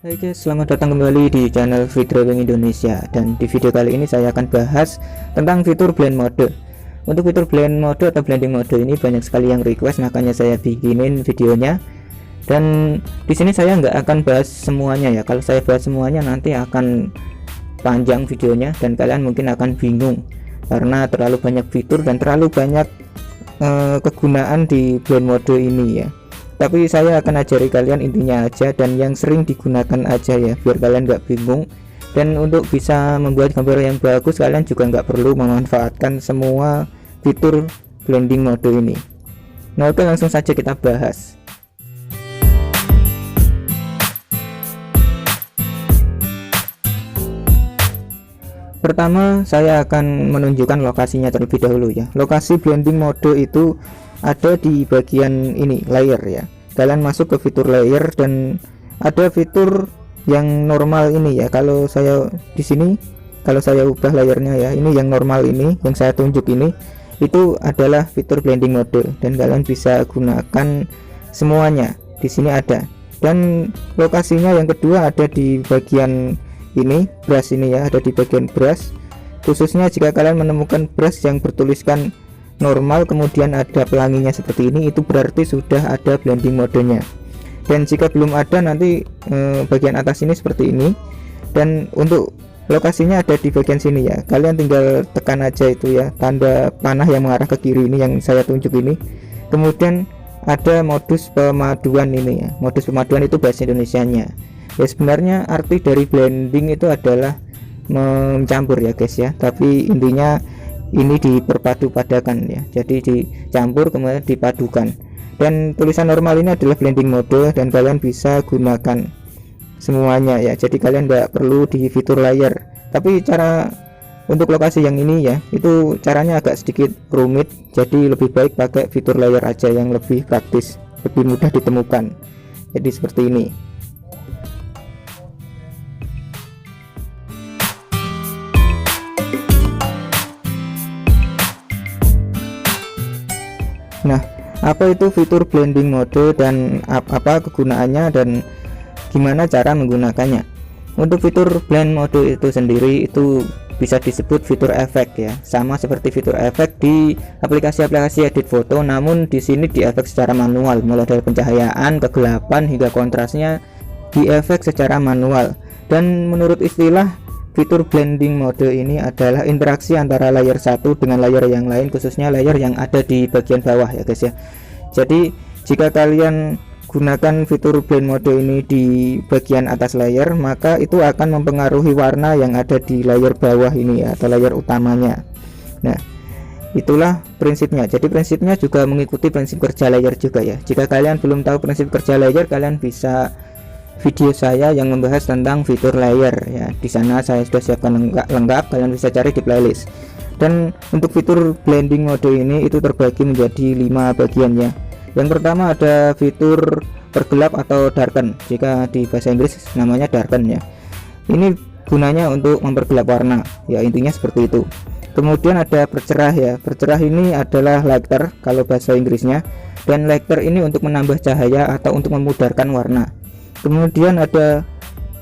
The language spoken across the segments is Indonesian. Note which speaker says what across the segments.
Speaker 1: Hai guys, selamat datang kembali di channel Free Drawing Indonesia. Dan di video kali ini saya akan bahas tentang fitur blend mode. Untuk fitur blend mode atau blending mode ini banyak sekali yang request, makanya saya bikinin videonya. Dan di sini saya nggak akan bahas semuanya ya. Kalau saya bahas semuanya nanti akan panjang videonya dan kalian mungkin akan bingung karena terlalu banyak fitur dan terlalu banyak kegunaan di blend mode ini ya. Tapi saya akan ajari kalian intinya aja dan yang sering digunakan aja ya, biar kalian nggak bingung. Dan untuk bisa membuat gambar yang bagus, kalian juga nggak perlu memanfaatkan semua fitur blending mode ini. Nah oke, langsung saja kita bahas. Pertama saya akan menunjukkan lokasinya terlebih dahulu ya. Lokasi blending mode itu ada di bagian ini, layer ya. Kalian masuk ke fitur layer dan ada fitur yang normal ini ya. Kalau saya di sini, kalau saya ubah layernya ya, ini yang normal ini, yang saya tunjuk ini, itu adalah fitur blending mode dan kalian bisa gunakan semuanya. Di sini ada. Dan lokasinya yang kedua ada di bagian ini, brush ini ya, ada di bagian brush. Khususnya jika kalian menemukan brush yang bertuliskan normal kemudian ada pelanginya seperti ini, itu berarti sudah ada blending modenya. Dan jika belum ada, nanti bagian atas ini seperti ini. Dan untuk lokasinya ada di bagian sini ya, kalian tinggal tekan aja itu ya, tanda panah yang mengarah ke kiri ini yang saya tunjuk ini. Kemudian ada modus pemaduan ini ya, modus pemaduan itu bahasa Indonesianya ya. Sebenarnya arti dari blending itu adalah mencampur ya guys ya, tapi intinya ini diperpadu padakan ya, jadi dicampur kemudian dipadukan. Dan tulisan normal ini adalah blending mode dan kalian bisa gunakan semuanya ya, jadi kalian tidak perlu di fitur layer. Tapi cara untuk lokasi yang ini ya, itu caranya agak sedikit rumit, jadi lebih baik pakai fitur layer aja yang lebih praktis, lebih mudah ditemukan. Jadi seperti ini. Nah, apa itu fitur blending mode dan apa kegunaannya dan gimana cara menggunakannya? Untuk fitur blend mode itu sendiri itu bisa disebut fitur efek ya, sama seperti fitur efek di aplikasi-aplikasi edit foto, namun di sini diefek secara manual, mulai dari pencahayaan, kegelapan hingga kontrasnya diefek secara manual. Dan menurut istilah, fitur blending mode ini adalah interaksi antara layer satu dengan layer yang lain, khususnya layer yang ada di bagian bawah ya guys ya. Jadi jika kalian gunakan fitur blend mode ini di bagian atas layer, maka itu akan mempengaruhi warna yang ada di layer bawah ini ya, atau layer utamanya. Nah itulah prinsipnya. Jadi prinsipnya juga mengikuti prinsip kerja layer juga ya. Jika kalian belum tahu prinsip kerja layer, kalian bisa video saya yang membahas tentang fitur layer ya. Di sana saya sudah siapkan lengkap, kalian bisa cari di playlist. Dan untuk fitur blending mode ini itu terbagi menjadi 5 bagian ya. Yang pertama ada fitur pergelap atau darken, jika di bahasa Inggris namanya darken ya. Ini gunanya untuk mempergelap warna ya, intinya seperti itu. Kemudian ada percerah ya. Percerah ini adalah lighter kalau bahasa Inggrisnya, dan lighter ini untuk menambah cahaya atau untuk memudarkan warna. Kemudian ada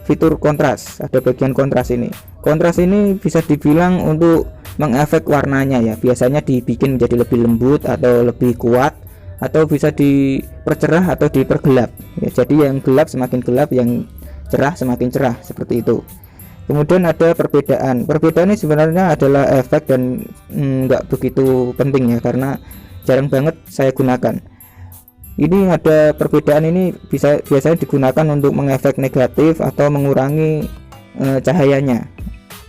Speaker 1: fitur kontras, ada bagian kontras ini. Kontras ini bisa dibilang untuk mengefek warnanya ya, biasanya dibikin menjadi lebih lembut atau lebih kuat, atau bisa dipercerah atau dipergelap ya. Jadi yang gelap semakin gelap, yang cerah semakin cerah, seperti itu. Kemudian ada perbedaan. Perbedaan ini sebenarnya adalah efek dan nggak begitu penting ya, karena jarang banget saya gunakan. Ini ada perbedaan ini biasanya digunakan untuk mengefek negatif atau mengurangi cahayanya,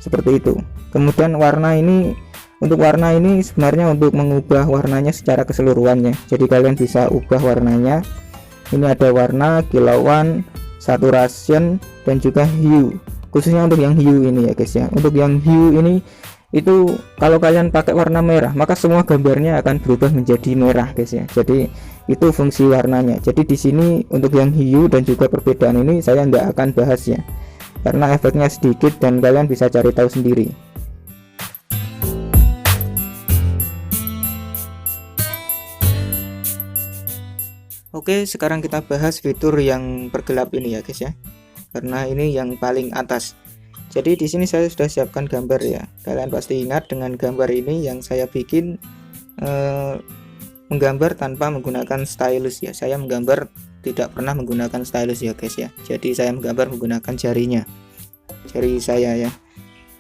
Speaker 1: seperti itu. Kemudian warna ini, untuk warna ini sebenarnya untuk mengubah warnanya secara keseluruhannya. Jadi kalian bisa ubah warnanya. Ini ada warna, kilauan, saturation, dan juga hue. Khususnya untuk yang hue ini ya guys ya. Untuk yang hue ini itu kalau kalian pakai warna merah, maka semua gambarnya akan berubah menjadi merah guys ya. Jadi itu fungsi warnanya. Jadi di sini untuk yang hue dan juga perbedaan ini saya nggak akan bahas ya, karena efeknya sedikit dan kalian bisa cari tahu sendiri. Oke, sekarang kita bahas fitur yang pergelap ini ya guys ya. karena ini yang paling atas. Jadi di sini saya sudah siapkan gambar ya. Kalian pasti ingat dengan gambar ini yang saya bikin menggambar tanpa menggunakan stylus ya. Saya menggambar tidak pernah menggunakan stylus ya guys ya. Jadi saya menggambar menggunakan jari saya ya.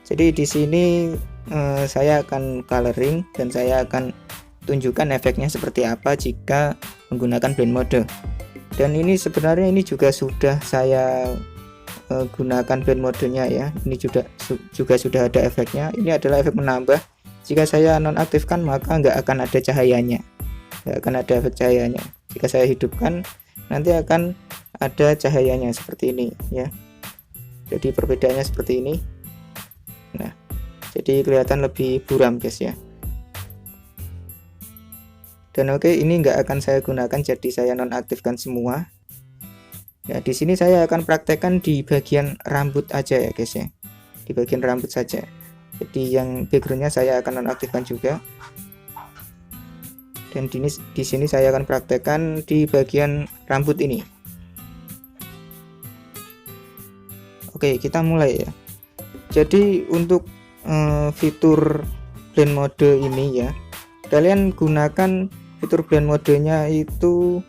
Speaker 1: Jadi di sini saya akan coloring dan saya akan tunjukkan efeknya seperti apa jika menggunakan blend mode. Dan ini sebenarnya ini juga sudah saya gunakan blend modenya ya. Ini juga sudah ada efeknya. Ini adalah efek menambah. Jika saya nonaktifkan maka nggak akan ada cahayanya, nggak akan ada efek cahayanya. Jika saya hidupkan nanti akan ada cahayanya seperti ini ya. Jadi perbedaannya seperti ini. Nah, jadi kelihatan lebih buram guys ya. Dan oke, ini nggak akan saya gunakan, jadi saya nonaktifkan semua. Ya, di sini saya akan praktekkan di bagian rambut aja ya guys ya. Di bagian rambut saja. Jadi yang backgroundnya saya akan nonaktifkan juga. Dan di sini saya akan praktekkan di bagian rambut ini. Oke, kita mulai ya. Jadi untuk fitur blend mode ini ya, kalian gunakan fitur blend modenya itu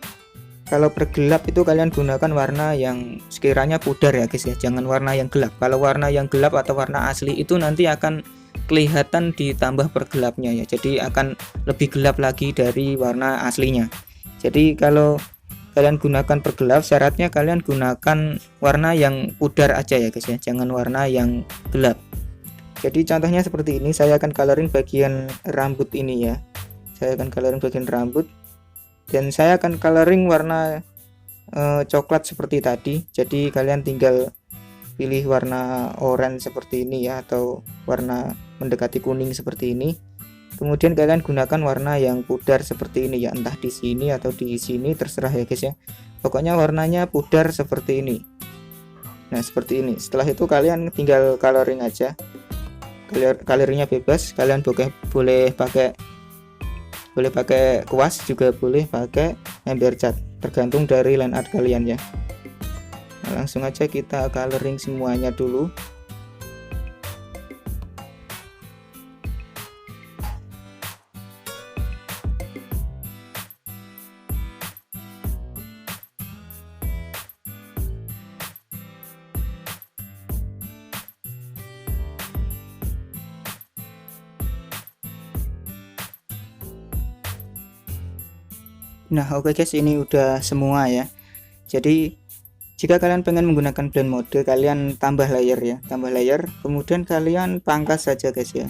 Speaker 1: kalau bergelap itu kalian gunakan warna yang sekiranya pudar ya guys ya, jangan warna yang gelap. Kalau warna yang gelap atau warna asli itu nanti akan kelihatan ditambah pergelapnya ya, jadi akan lebih gelap lagi dari warna aslinya. Jadi kalau kalian gunakan pergelap, syaratnya kalian gunakan warna yang pudar aja ya guys ya, jangan warna yang gelap. Jadi contohnya seperti ini, saya akan coloring bagian rambut ini ya. Saya akan coloring bagian rambut dan saya akan coloring warna coklat seperti tadi. Jadi kalian tinggal pilih warna orange seperti ini ya, atau warna mendekati kuning seperti ini. Kemudian kalian gunakan warna yang pudar seperti ini ya, entah di sini atau di sini terserah ya guys ya. Pokoknya warnanya pudar seperti ini. Nah, seperti ini. Setelah itu kalian tinggal coloring aja. Coloringnya bebas, kalian boleh pakai kuas, juga boleh pakai ember cat, tergantung dari line art kalian ya. Nah, langsung aja kita coloring semuanya dulu. Nah, oke guys, ini udah semua ya. Jadi jika kalian pengen menggunakan blend mode, kalian tambah layer ya, tambah layer, kemudian kalian pangkas saja guys ya.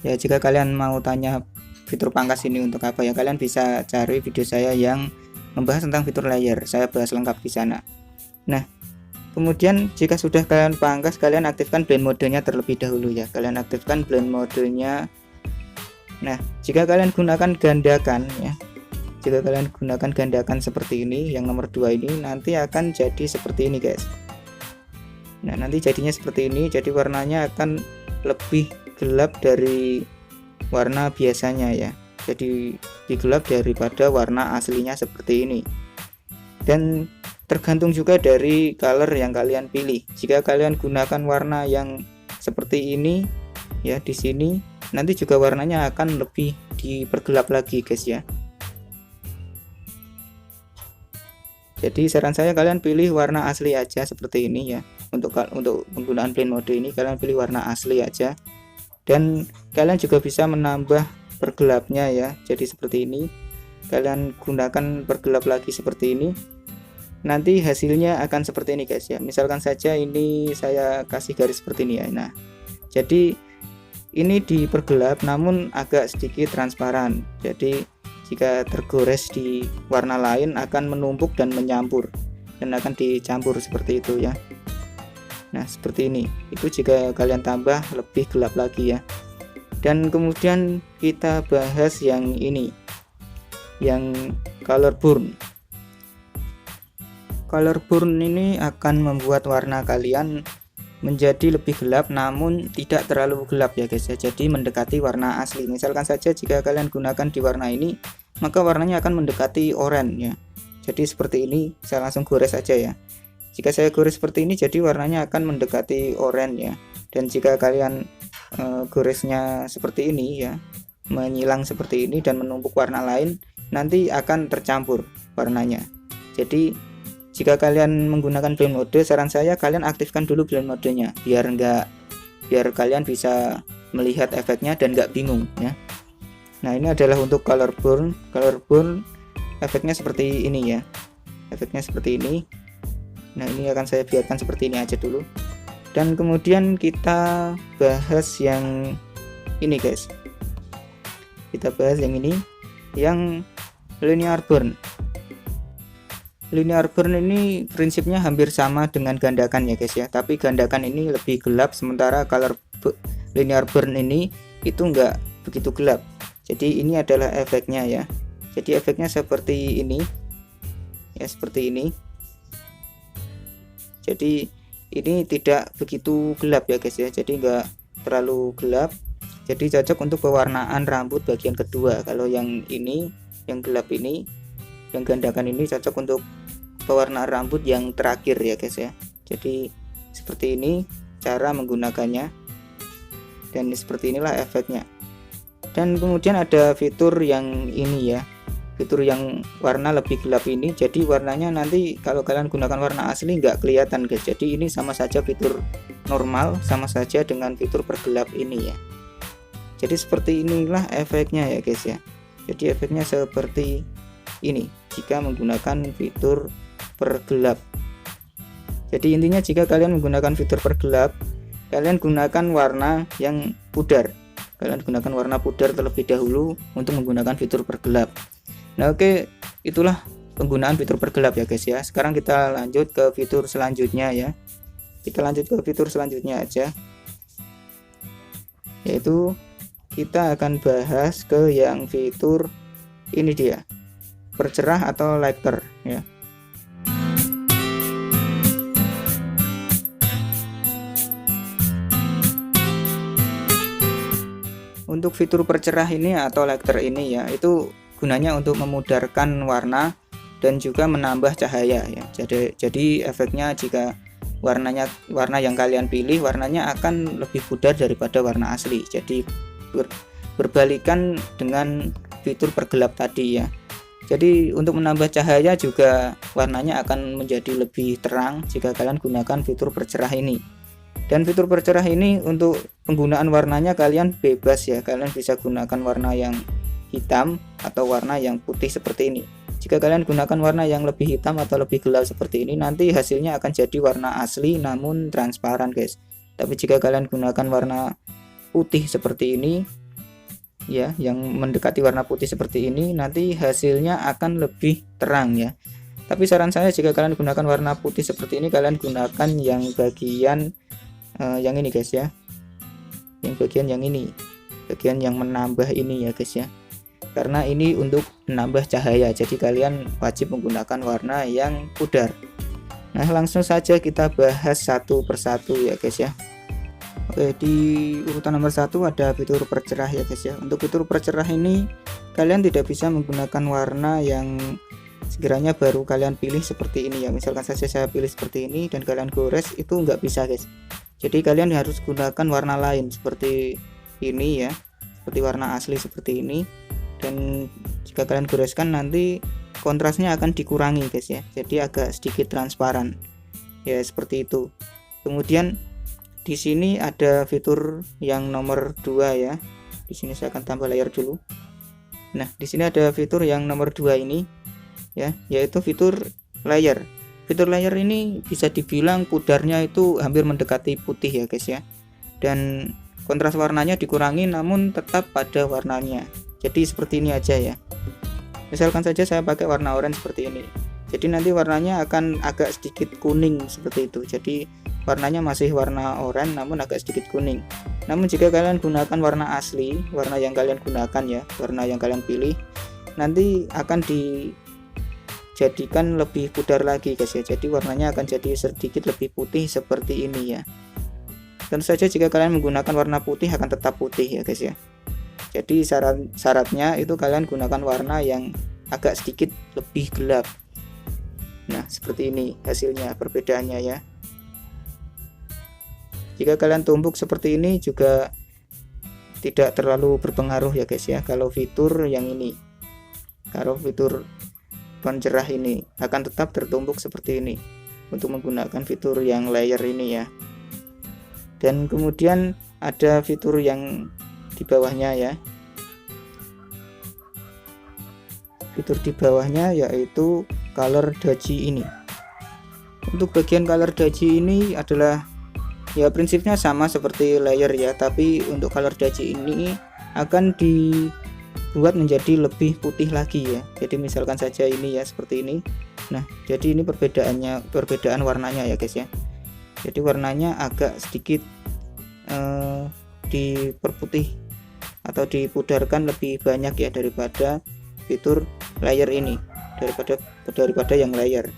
Speaker 1: Ya, jika kalian mau tanya fitur pangkas ini untuk apa ya, kalian bisa cari video saya yang membahas tentang fitur layer, saya bahas lengkap di sana. Nah, kemudian jika sudah kalian pangkas, kalian aktifkan blend modenya terlebih dahulu ya. Kalian aktifkan blend modenya. Nah, jika kalian gunakan gandakan ya, jika kalian gunakan gandakan seperti ini, yang nomor 2 ini nanti akan jadi seperti ini guys. Nah, nanti jadinya seperti ini, jadi warnanya akan lebih gelap dari warna biasanya ya. Jadi lebih gelap daripada warna aslinya seperti ini. Dan tergantung juga dari color yang kalian pilih. Jika kalian gunakan warna yang seperti ini ya, di sini nanti juga warnanya akan lebih dipergelap lagi guys ya. Jadi saran saya kalian pilih warna asli aja seperti ini ya. Untuk penggunaan blend mode ini kalian pilih warna asli aja. Dan kalian juga bisa menambah pergelapnya ya. Jadi seperti ini. Kalian gunakan pergelap lagi seperti ini. Nanti hasilnya akan seperti ini guys ya. Misalkan saja ini saya kasih garis seperti ini ya. Nah, jadi ini dipergelap namun agak sedikit transparan. Jadi jika tergores di warna lain akan menumpuk dan menyampur dan akan dicampur seperti itu ya. Nah, seperti ini. Itu jika kalian tambah lebih gelap lagi ya. Dan kemudian kita bahas yang ini, yang color burn. Color burn ini akan membuat warna kalian menjadi lebih gelap namun tidak terlalu gelap ya guys ya. Jadi mendekati warna asli. Misalkan saja jika kalian gunakan di warna ini, maka warnanya akan mendekati oranye ya. Jadi seperti ini, saya langsung gores saja ya. Jika saya gores seperti ini, jadi warnanya akan mendekati oranye ya. Dan jika kalian goresnya seperti ini ya, menyilang seperti ini dan menumpuk warna lain, nanti akan tercampur warnanya. Jadi jika kalian menggunakan blend mode, saran saya kalian aktifkan dulu blend modenya biar kalian bisa melihat efeknya dan nggak bingung ya. Nah, ini adalah untuk color burn efeknya seperti ini ya, efeknya seperti ini. Nah, ini akan saya biarkan seperti ini aja dulu, dan kemudian kita bahas yang ini guys, kita bahas yang ini, yang linear burn. Linear burn ini prinsipnya hampir sama dengan gandakan ya guys ya, tapi gandakan ini lebih gelap, sementara linear burn ini itu enggak begitu gelap. Jadi ini adalah efeknya ya. Jadi efeknya seperti ini ya, seperti ini. Jadi ini tidak begitu gelap ya guys ya, jadi enggak terlalu gelap. Jadi cocok untuk pewarnaan rambut bagian kedua. Kalau yang ini, yang gelap ini, yang gandakan ini cocok untuk pewarnaan rambut yang terakhir ya guys ya. Jadi seperti ini cara menggunakannya, dan seperti inilah efeknya. Dan kemudian ada fitur yang ini ya, fitur yang warna lebih gelap ini. Jadi warnanya nanti kalau kalian gunakan warna asli nggak kelihatan guys. Jadi ini sama saja fitur normal, sama saja dengan fitur pergelap ini ya. Jadi seperti inilah efeknya ya guys ya. Jadi efeknya seperti ini jika menggunakan fitur pergelap. Jadi intinya jika kalian menggunakan fitur pergelap, kalian gunakan warna yang pudar. Kalian gunakan warna pudar terlebih dahulu untuk menggunakan fitur pergelap. Nah, oke, itulah penggunaan fitur pergelap ya guys ya. Sekarang kita lanjut ke fitur selanjutnya ya. Kita lanjut ke fitur selanjutnya aja, yaitu kita akan bahas ke yang fitur ini dia, percerah atau lighter ya. Untuk fitur percerah ini atau lighter ini ya, itu gunanya untuk memudarkan warna dan juga menambah cahaya ya. Jadi efeknya jika warna yang kalian pilih warnanya akan lebih pudar daripada warna asli. Jadi berbalikan dengan fitur pergelap tadi ya. Jadi untuk menambah cahaya juga warnanya akan menjadi lebih terang jika kalian gunakan fitur percerah ini. Dan fitur percerah ini untuk penggunaan warnanya kalian bebas ya. Kalian bisa gunakan warna yang hitam atau warna yang putih seperti ini. Jika kalian gunakan warna yang lebih hitam atau lebih gelap seperti ini, nanti hasilnya akan jadi warna asli namun transparan guys. Tapi jika kalian gunakan warna putih seperti ini ya, yang mendekati warna putih seperti ini, nanti hasilnya akan lebih terang ya. Tapi saran saya jika kalian gunakan warna putih seperti ini, kalian gunakan yang bagian yang ini guys ya, yang bagian yang ini, bagian yang menambah ini ya guys ya, karena ini untuk menambah cahaya. Jadi kalian wajib menggunakan warna yang pudar. Nah, langsung saja kita bahas satu persatu ya guys ya. Oke, di urutan nomor 1 ada fitur percerah ya guys ya. Untuk fitur percerah ini kalian tidak bisa menggunakan warna yang sekiranya baru kalian pilih seperti ini ya. Misalkan saja saya pilih seperti ini dan kalian gores, itu nggak bisa guys. Jadi kalian harus gunakan warna lain seperti ini ya, seperti warna asli seperti ini. Dan jika kalian goreskan nanti kontrasnya akan dikurangi guys ya, jadi agak sedikit transparan ya, seperti itu. Kemudian di sini ada fitur yang nomor 2 ya. Di sini saya akan tambah layar dulu. Nah, di sini ada fitur yang nomor 2 ini ya, yaitu fitur layer. Fitur layer ini bisa dibilang pudarnya itu hampir mendekati putih ya guys ya, dan kontras warnanya dikurangi namun tetap pada warnanya. Jadi seperti ini aja ya. Misalkan saja saya pakai warna oranye seperti ini, jadi nanti warnanya akan agak sedikit kuning seperti itu. Jadi warnanya masih warna oranye namun agak sedikit kuning. Namun jika kalian gunakan warna asli, warna yang kalian gunakan ya, warna yang kalian pilih, nanti akan dijadikan lebih pudar lagi guys ya. Jadi warnanya akan jadi sedikit lebih putih seperti ini ya. Tentu saja jika kalian menggunakan warna putih akan tetap putih ya guys ya. Jadi syaratnya itu kalian gunakan warna yang agak sedikit lebih gelap. Nah, seperti ini hasilnya, perbedaannya ya. Jika kalian tumbuk seperti ini juga tidak terlalu berpengaruh ya guys ya. Kalau fitur yang ini, kalau fitur pencerah ini akan tetap tertumbuk seperti ini untuk menggunakan fitur yang layer ini ya. Dan kemudian ada fitur yang di bawahnya ya. Fitur di bawahnya yaitu color doji ini. Untuk bagian color doji ini adalah ya prinsipnya sama seperti layer ya, tapi untuk color doji ini akan dibuat menjadi lebih putih lagi ya. Jadi misalkan saja ini ya seperti ini. Nah, jadi ini perbedaan warnanya ya guys ya. Jadi warnanya agak sedikit diperputih atau dipudarkan lebih banyak ya daripada fitur layer ini, daripada yang layer.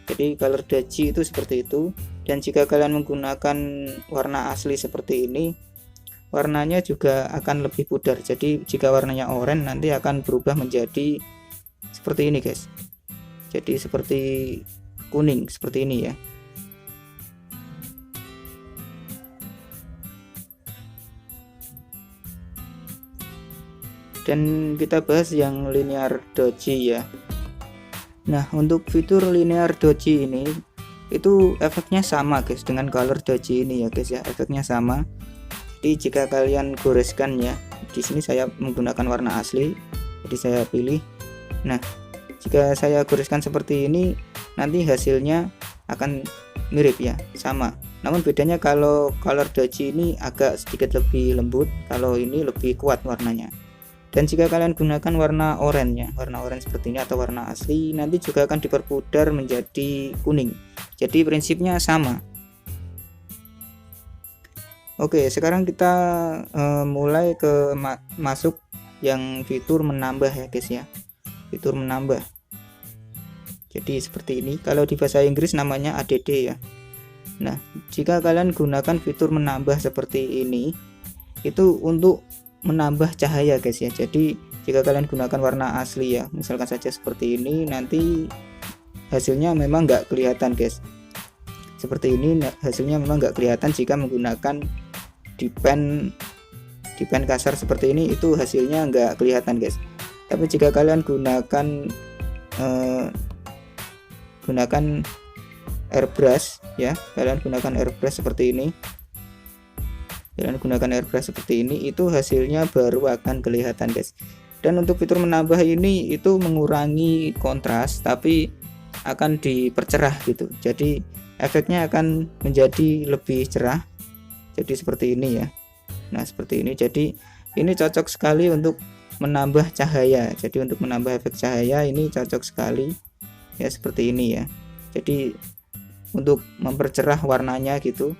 Speaker 1: Jadi color doji itu seperti itu. Dan jika kalian menggunakan warna asli seperti ini, warnanya juga akan lebih pudar. Jadi jika warnanya oranye nanti akan berubah menjadi seperti ini guys. Jadi seperti kuning seperti ini ya. Dan kita bahas yang linear doji ya. Nah, untuk fitur linear doji ini itu efeknya sama guys dengan color doji ini ya guys ya, efeknya sama. Jadi jika kalian goreskan ya, di sini saya menggunakan warna asli, jadi saya pilih. Nah, jika saya goreskan seperti ini, nanti hasilnya akan mirip ya, sama. Namun bedanya kalau color doji ini agak sedikit lebih lembut, kalau ini lebih kuat warnanya. Dan jika kalian gunakan warna oranye ya, warna oranye seperti ini atau warna asli, nanti juga akan diperpudar menjadi kuning. Jadi prinsipnya sama. Oke, sekarang kita mulai ke masuk yang fitur menambah ya guys ya. Fitur menambah. Jadi seperti ini. Kalau di bahasa Inggris namanya ADD ya. Nah, jika kalian gunakan fitur menambah seperti ini, itu untuk menambah cahaya guys ya. Jadi jika kalian gunakan warna asli ya, misalkan saja seperti ini, nanti hasilnya memang nggak kelihatan guys. Seperti ini hasilnya memang nggak kelihatan jika menggunakan di pen kasar seperti ini, itu hasilnya nggak kelihatan guys. Tapi jika kalian gunakan airbrush ya, kalian gunakan airbrush seperti ini, itu hasilnya baru akan kelihatan guys. Dan untuk fitur menambah ini itu mengurangi kontras tapi akan dipercerah gitu, jadi efeknya akan menjadi lebih cerah. Jadi seperti ini ya. Nah seperti ini, jadi ini cocok sekali untuk menambah cahaya. Jadi untuk menambah efek cahaya ini cocok sekali ya, seperti ini ya. Jadi untuk mempercerah warnanya gitu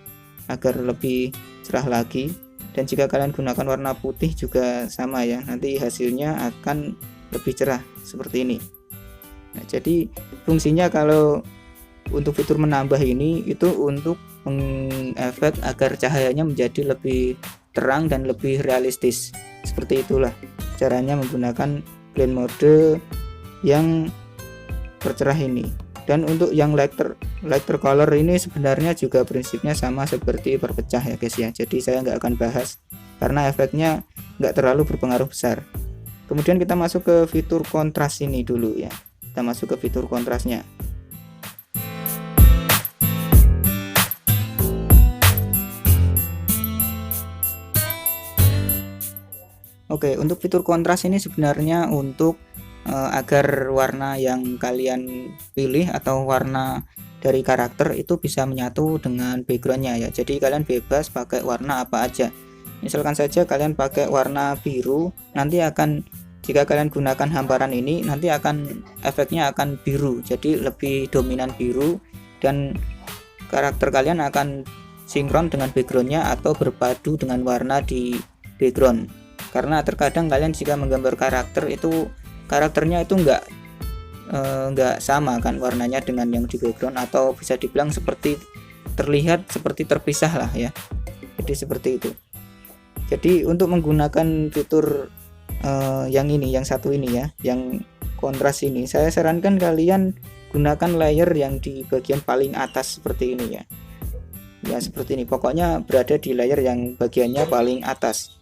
Speaker 1: agar lebih cerah lagi. Dan jika kalian gunakan warna putih juga sama ya, nanti hasilnya akan lebih cerah seperti ini. Nah, jadi fungsinya kalau untuk fitur menambah ini itu untuk mengefek agar cahayanya menjadi lebih terang dan lebih realistis. Seperti itulah caranya menggunakan blend mode yang percerah ini. Dan untuk yang lighter color ini sebenarnya juga prinsipnya sama seperti perpecah ya guys ya. Jadi saya nggak akan bahas karena efeknya nggak terlalu berpengaruh besar. Kemudian kita masuk ke fitur kontras ini dulu ya. Kita masuk ke fitur kontrasnya. Oke, untuk fitur kontras ini sebenarnya untuk agar warna yang kalian pilih atau warna dari karakter itu bisa menyatu dengan backgroundnya ya. Jadi kalian bebas pakai warna apa aja. Misalkan saja kalian pakai warna biru, nanti akan, jika kalian gunakan hamparan ini, nanti akan efeknya akan biru, jadi lebih dominan biru, dan karakter kalian akan sinkron dengan backgroundnya atau berpadu dengan warna di background. Karena terkadang kalian jika menggambar karakter itu karakternya itu enggak sama kan warnanya dengan yang di background, atau bisa dibilang seperti terlihat seperti terpisah lah ya. Jadi seperti itu. Jadi untuk menggunakan fitur yang ini, yang satu ini ya, yang kontras ini, saya sarankan kalian gunakan layer yang di bagian paling atas seperti ini ya. Ya seperti ini, pokoknya berada di layer yang bagiannya paling atas.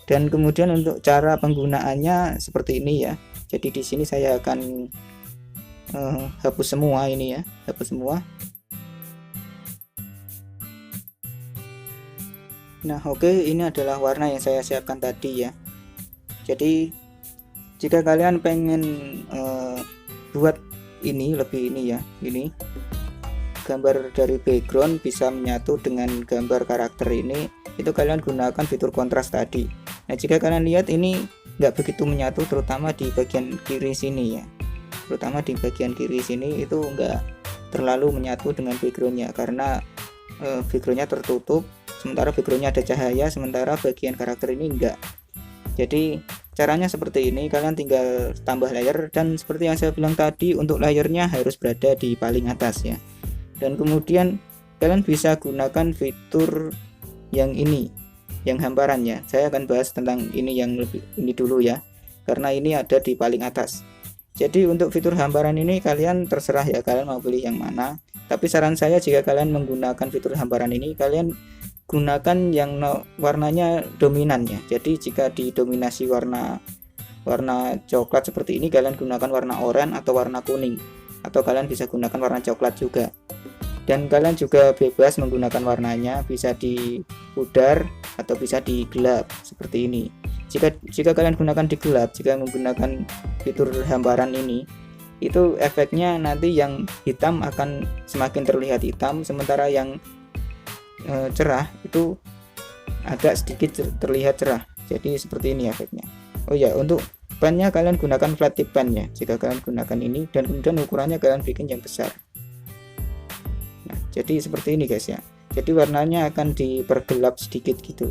Speaker 1: Dan kemudian untuk cara penggunaannya seperti ini ya. Jadi di sini saya akan hapus semua ini ya, hapus semua. Nah oke, ini adalah warna yang saya siapkan tadi ya. Jadi jika kalian pengen buat ini lebih ini ya, ini gambar dari background bisa menyatu dengan gambar karakter ini, itu kalian gunakan fitur kontras tadi. Nah jika kalian lihat ini nggak begitu menyatu, terutama di bagian kiri sini ya, terutama di bagian kiri sini itu nggak terlalu menyatu dengan backgroundnya, karena backgroundnya tertutup, sementara backgroundnya ada cahaya, sementara bagian karakter ini enggak. Jadi caranya seperti ini, kalian tinggal tambah layer, dan seperti yang saya bilang tadi, untuk layernya harus berada di paling atas ya. Dan kemudian kalian bisa gunakan fitur yang ini, yang hamparannya. Saya akan bahas tentang ini yang lebih ini dulu ya, karena ini ada di paling atas. Jadi untuk fitur hamparan ini kalian terserah ya, kalian mau pilih yang mana. Tapi saran saya, jika kalian menggunakan fitur hamparan ini, kalian gunakan yang warnanya dominan ya. Jadi jika didominasi warna coklat seperti ini, kalian gunakan warna oranye atau warna kuning, atau kalian bisa gunakan warna coklat juga. Dan kalian juga bebas menggunakan warnanya, bisa di pudar atau bisa di gelap seperti ini. Jika kalian gunakan di gelap, jika menggunakan fitur hamparan ini, itu efeknya nanti yang hitam akan semakin terlihat hitam, sementara yang cerah itu agak sedikit terlihat cerah. Jadi seperti ini efeknya. Oh ya, untuk pennya kalian gunakan flat tip pen ya, jika kalian gunakan ini, dan kemudian ukurannya kalian bikin yang besar. Nah jadi seperti ini guys ya, jadi warnanya akan dipergelap sedikit gitu,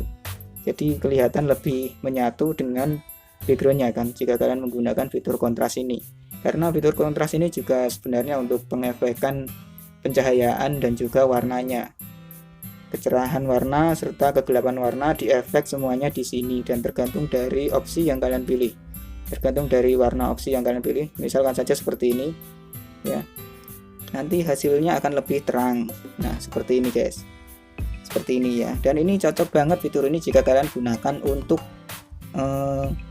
Speaker 1: jadi kelihatan lebih menyatu dengan backgroundnya kan, jika kalian menggunakan fitur kontras ini. Karena fitur kontras ini juga sebenarnya untuk pengefekan pencahayaan dan juga warnanya, kecerahan warna serta kegelapan warna diefek semuanya di sini, dan tergantung dari opsi yang kalian pilih, tergantung dari warna opsi yang kalian pilih. Misalkan saja seperti ini ya, nanti hasilnya akan lebih terang. Nah seperti ini guys, seperti ini ya. Dan ini cocok banget fitur ini jika kalian gunakan untuk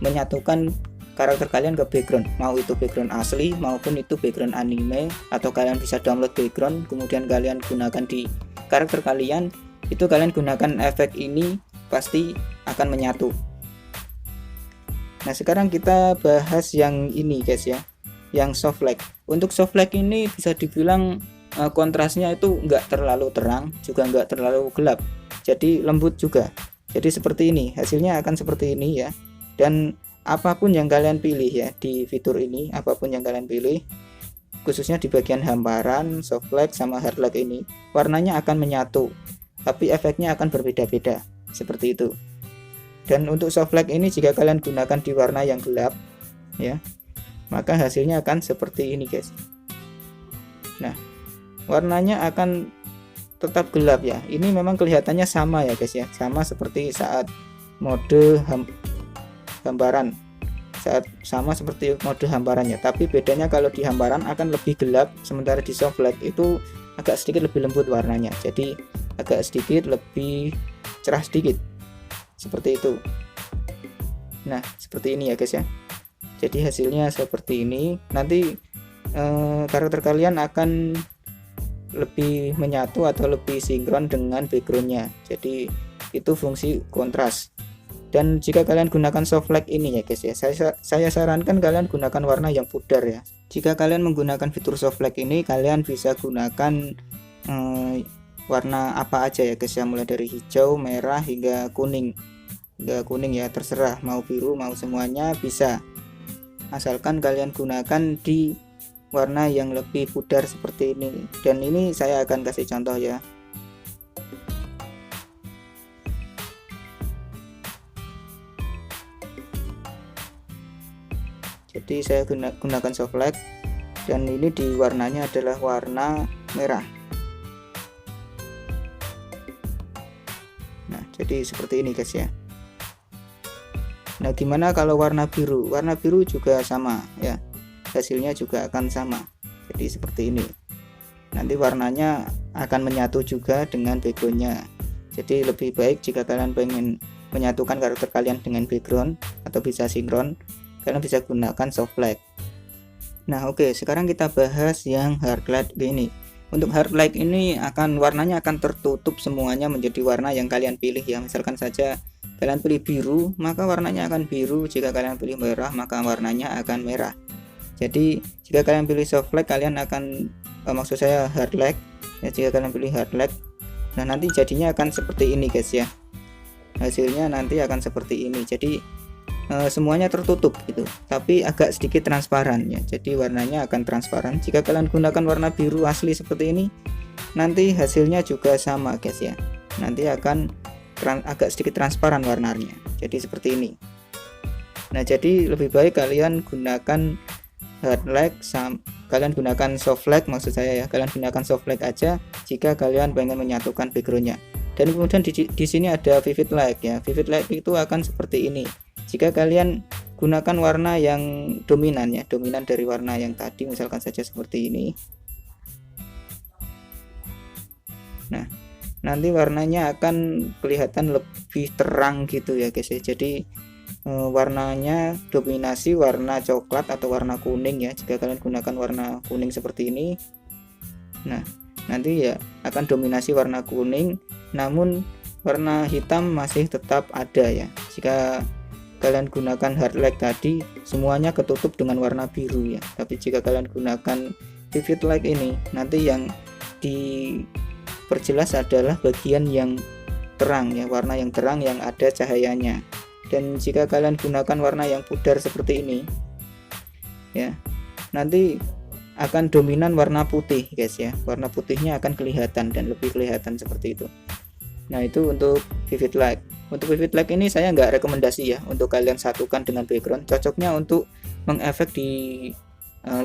Speaker 1: menyatukan karakter kalian ke background, mau itu background asli maupun itu background anime, atau kalian bisa download background kemudian kalian gunakan di karakter kalian, itu kalian gunakan efek ini pasti akan menyatu. Nah sekarang kita bahas yang ini guys ya, yang soft light. Untuk soft light ini bisa dibilang kontrasnya itu enggak terlalu terang juga enggak terlalu gelap, jadi lembut juga. Jadi seperti ini, hasilnya akan seperti ini ya. Dan apapun yang kalian pilih ya di fitur ini, apapun yang kalian pilih, khususnya di bagian hamparan, soft light sama hard light ini, warnanya akan menyatu, tapi efeknya akan berbeda-beda seperti itu. Dan untuk soft light ini jika kalian gunakan di warna yang gelap ya, maka hasilnya akan seperti ini guys. Nah warnanya akan tetap gelap ya, ini memang kelihatannya sama ya guys ya, sama seperti saat mode hamparan, sama seperti mode hamparannya, tapi bedanya kalau di hamparan akan lebih gelap, sementara di soft light itu agak sedikit lebih lembut warnanya, jadi agak sedikit lebih cerah sedikit seperti itu. Nah seperti ini ya guys ya, jadi hasilnya seperti ini. Nanti karakter kalian akan lebih menyatu atau lebih sinkron dengan backgroundnya, jadi itu fungsi kontras. Dan jika kalian gunakan soft light ini ya guys ya, saya sarankan kalian gunakan warna yang pudar ya. Jika kalian menggunakan fitur soft light ini, kalian bisa gunakan warna apa aja ya guys ya, mulai dari hijau, merah hingga kuning ya, terserah mau biru mau semuanya bisa, asalkan kalian gunakan di warna yang lebih pudar seperti ini. Dan ini saya akan kasih contoh ya. Jadi saya gunakan soft light, dan ini di warnanya adalah warna merah. Nah jadi seperti ini guys ya. Nah gimana kalau warna biru? Warna biru juga sama ya, hasilnya juga akan sama. Jadi seperti ini. Nanti warnanya akan menyatu juga dengan backgroundnya. Jadi lebih baik jika kalian pengen menyatukan karakter kalian dengan background atau bisa sinkron, kalian bisa gunakan soft black. Nah oke, sekarang kita bahas yang hard light ini. Untuk hard light ini warnanya akan tertutup semuanya menjadi warna yang kalian pilih ya. Misalkan saja kalian pilih biru, maka warnanya akan biru. Jika kalian pilih merah, maka warnanya akan merah. Jadi jika kalian pilih soft light, kalian akan maksud saya hard light ya, jika kalian pilih hard light, nah nanti jadinya akan seperti ini guys ya. Hasilnya nanti akan seperti ini. Jadi semuanya tertutup gitu, tapi agak sedikit transparan ya. Jadi warnanya akan transparan. Jika kalian gunakan warna biru asli seperti ini, nanti hasilnya juga sama guys ya. Nanti akan agak sedikit transparan warnanya. Jadi seperti ini. Nah jadi lebih baik kalian gunakan hard light, kalian gunakan soft light maksud saya ya. Kalian gunakan soft light aja jika kalian pengen menyatukan backgroundnya. Dan kemudian di sini ada vivid light ya. Vivid light itu akan seperti ini. Jika kalian gunakan warna yang dominan ya, dominan dari warna yang tadi, misalkan saja seperti ini. Nah, nanti warnanya akan kelihatan lebih terang gitu ya guys ya. Jadi warnanya dominasi warna coklat atau warna kuning ya. Jika kalian gunakan warna kuning seperti ini, nah nanti ya akan dominasi warna kuning, namun warna hitam masih tetap ada ya. Jika kalian gunakan hard light tadi, semuanya ketutup dengan warna biru ya. Tapi jika kalian gunakan vivid light ini, nanti yang diperjelas adalah bagian yang terang ya, warna yang terang yang ada cahayanya. Dan jika kalian gunakan warna yang pudar seperti ini ya, nanti akan dominan warna putih guys ya. Warna putihnya akan kelihatan dan lebih kelihatan seperti itu. Nah itu untuk vivid light. Untuk vivid light ini saya nggak rekomendasi ya untuk kalian satukan dengan background. Cocoknya untuk mengefek di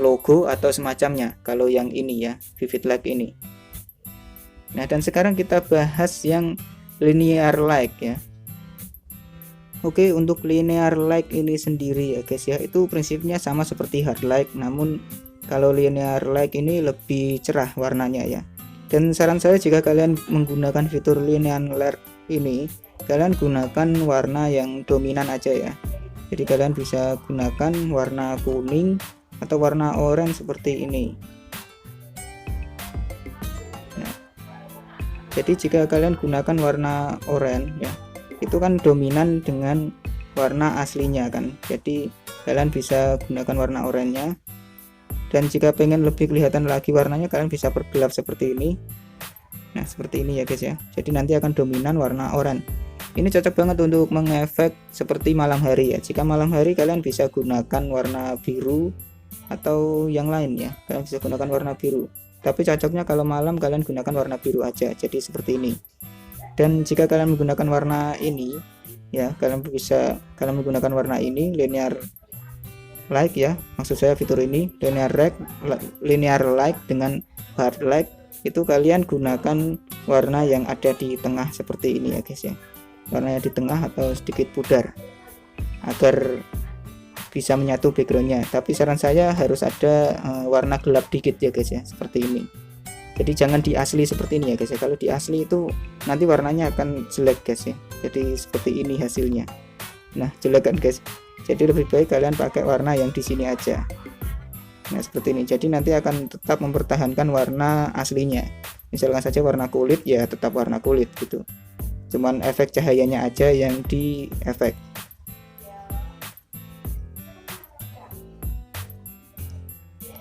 Speaker 1: logo atau semacamnya. Kalau yang ini ya, vivid light ini. Nah dan sekarang kita bahas yang linear light ya. Oke, untuk linear light ini sendiri ya guys ya, itu prinsipnya sama seperti hard light, namun kalau linear light ini lebih cerah warnanya ya. Dan saran saya jika kalian menggunakan fitur linear light ini, kalian gunakan warna yang dominan aja ya. Jadi kalian bisa gunakan warna kuning atau warna oranye seperti ini. Nah, jadi jika kalian gunakan warna oranye ya, itu kan dominan dengan warna aslinya kan. Jadi kalian bisa gunakan warna oranye-nya. Dan jika pengen lebih kelihatan lagi warnanya, kalian bisa pergelap seperti ini. Nah seperti ini ya guys ya. Jadi nanti akan dominan warna oranye. Ini cocok banget untuk mengefek seperti malam hari ya. Jika malam hari kalian bisa gunakan warna biru atau yang lain ya. Kalian bisa gunakan warna biru. Tapi cocoknya kalau malam kalian gunakan warna biru aja. Jadi seperti ini. Dan jika kalian menggunakan warna ini ya, kalian menggunakan warna ini linear light ya, maksud saya fitur ini linear light dengan hard light, itu kalian gunakan warna yang ada di tengah seperti ini ya guys ya, warnanya di tengah atau sedikit pudar agar bisa menyatu backgroundnya. Tapi saran saya harus ada warna gelap dikit ya guys ya, seperti ini. Jadi jangan di asli seperti ini ya guys ya. Kalau di asli itu nanti warnanya akan jelek guys ya. Jadi seperti ini hasilnya. Nah jelek kan guys. Jadi lebih baik kalian pakai warna yang di sini aja. Nah seperti ini. Jadi nanti akan tetap mempertahankan warna aslinya. Misalkan saja warna kulit ya tetap warna kulit gitu. Cuman efek cahayanya aja yang di efek.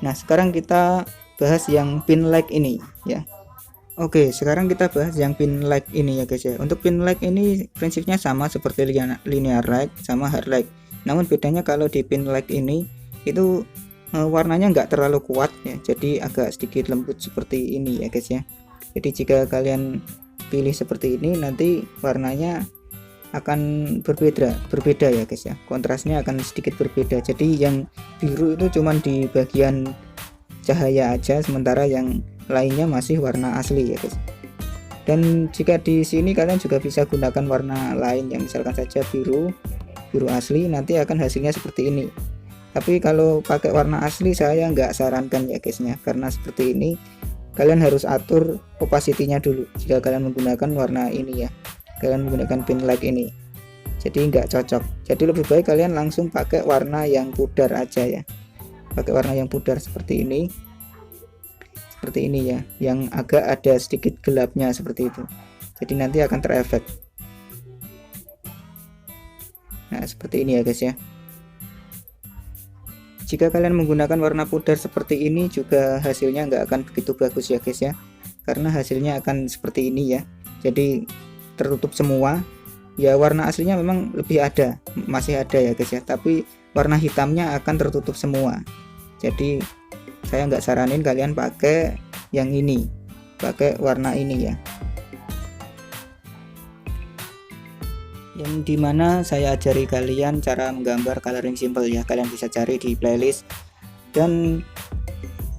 Speaker 1: Nah sekarang kita bahas yang pin light ini ya. Oke, sekarang kita bahas yang pin light ini ya guys ya. Untuk pin light ini prinsipnya sama seperti linear light sama hard light. Namun bedanya kalau di pin light ini itu warnanya nggak terlalu kuat ya. Jadi agak sedikit lembut seperti ini ya guys ya. Jadi jika kalian pilih seperti ini nanti warnanya akan berbeda ya guys ya. Kontrasnya akan sedikit berbeda. Jadi yang biru itu cuman di bagian cahaya aja, sementara yang lainnya masih warna asli ya guys. Dan jika di sini kalian juga bisa gunakan warna lain yang misalkan saja biru asli, nanti akan hasilnya seperti ini. Tapi kalau pakai warna asli saya nggak sarankan ya guysnya, karena seperti ini kalian harus atur opacity-nya dulu jika kalian menggunakan warna ini ya, kalian menggunakan pin light ini, jadi nggak cocok. Jadi lebih baik kalian langsung pakai warna yang pudar aja ya, pakai warna yang pudar seperti ini ya, yang agak ada sedikit gelapnya seperti itu, jadi nanti akan terefek. Nah seperti ini ya guys ya. Jika kalian menggunakan warna pudar seperti ini juga hasilnya nggak akan begitu bagus ya guys ya, karena hasilnya akan seperti ini ya, jadi tertutup semua ya. Warna aslinya memang lebih ada, masih ada ya guys ya, tapi warna hitamnya akan tertutup semua. Jadi saya nggak saranin kalian pakai yang ini, pakai warna ini ya, yang dimana saya ajari kalian cara menggambar coloring simple ya. Kalian bisa cari di playlist, dan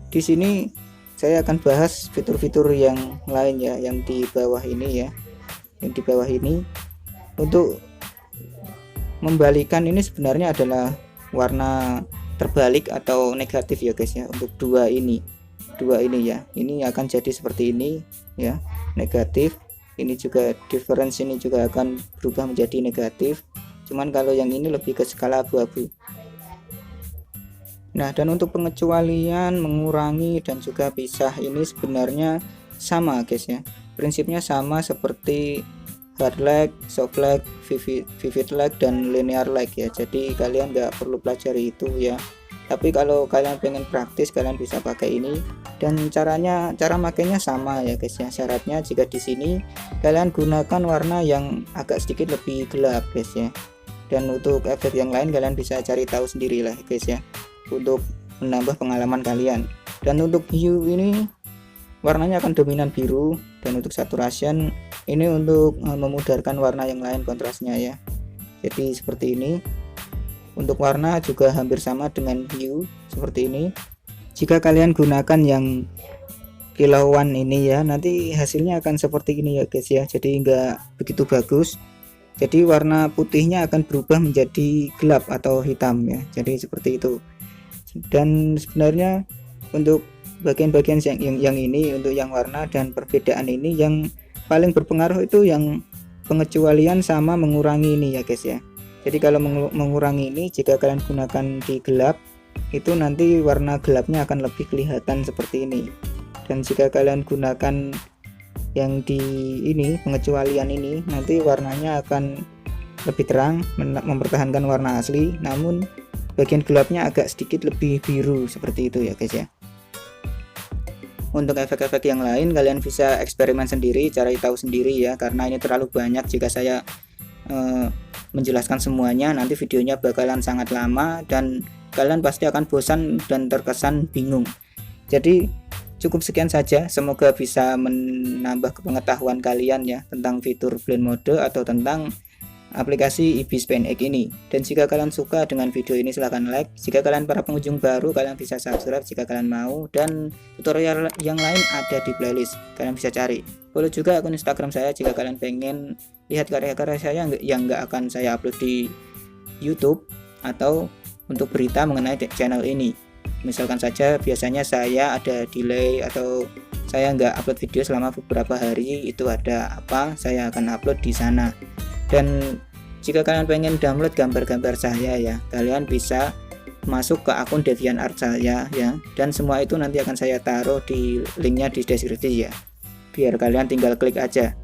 Speaker 1: di sini saya akan bahas fitur-fitur yang lain ya, yang di bawah ini ya, yang di bawah ini. Untuk membalikan ini sebenarnya adalah warna terbalik atau negatif ya guys ya. Untuk dua ini ya, ini akan jadi seperti ini ya, negatif. Ini juga difference, ini juga akan berubah menjadi negatif, cuman kalau yang ini lebih ke skala abu-abu. Nah dan untuk pengecualian, mengurangi dan juga pisah ini sebenarnya sama guys ya, prinsipnya sama seperti hard light, soft light, vivid light dan linear light ya. Jadi kalian nggak perlu pelajari itu ya, tapi kalau kalian pengen praktis kalian bisa pakai ini. Dan cara makainya sama ya guys ya. Syaratnya jika di sini kalian gunakan warna yang agak sedikit lebih gelap guys ya, dan untuk efek yang lain kalian bisa cari tahu sendiri lah guys ya, untuk menambah pengalaman kalian. Dan untuk hue ini warnanya akan dominan biru, dan untuk saturation ini untuk memudarkan warna yang lain kontrasnya ya. Jadi seperti ini. Untuk warna juga hampir sama dengan hue seperti ini. Jika kalian gunakan yang kilauan ini ya, nanti hasilnya akan seperti ini ya guys ya, jadi nggak begitu bagus. Jadi warna putihnya akan berubah menjadi gelap atau hitam ya, jadi seperti itu. Dan sebenarnya untuk bagian-bagian yang ini, untuk yang warna dan perbedaan ini, yang paling berpengaruh itu yang pengecualian sama mengurangi ini ya guys ya. Jadi kalau mengurangi ini, jika kalian gunakan di gelap, itu nanti warna gelapnya akan lebih kelihatan seperti ini. Dan jika kalian gunakan yang di ini, pengecualian ini, nanti warnanya akan lebih terang, mempertahankan warna asli, namun bagian gelapnya agak sedikit lebih biru seperti itu ya guys ya. Untuk efek-efek yang lain kalian bisa eksperimen sendiri, cari tahu sendiri ya, karena ini terlalu banyak. Jika saya menjelaskan semuanya, nanti videonya bakalan sangat lama dan kalian pasti akan bosan dan terkesan bingung. Jadi cukup sekian saja, semoga bisa menambah pengetahuan kalian ya tentang fitur blend mode atau tentang aplikasi Ibis Paint X ini. Dan jika kalian suka dengan video ini silahkan like. Jika kalian para pengunjung baru, kalian bisa subscribe jika kalian mau. Dan tutorial yang lain ada di playlist, kalian bisa cari. Follow juga akun Instagram saya jika kalian pengen lihat karya-karya saya yang nggak akan saya upload di YouTube, atau untuk berita mengenai channel ini. Misalkan saja biasanya saya ada delay atau saya nggak upload video selama beberapa hari, itu ada apa, saya akan upload di sana. Dan jika kalian pengen download gambar-gambar saya ya, kalian bisa masuk ke akun DeviantArt saya ya, dan semua itu nanti akan saya taruh di linknya di deskripsi ya, biar kalian tinggal klik aja.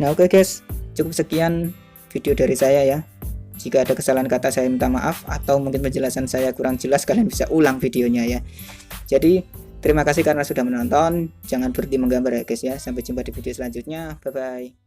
Speaker 1: Nah oke guys, cukup sekian video dari saya ya. Jika ada kesalahan kata saya minta maaf, atau mungkin penjelasan saya kurang jelas, kalian bisa ulang videonya ya. Jadi terima kasih karena sudah menonton, jangan berhenti menggambar ya guys ya. Sampai jumpa di video selanjutnya, bye bye.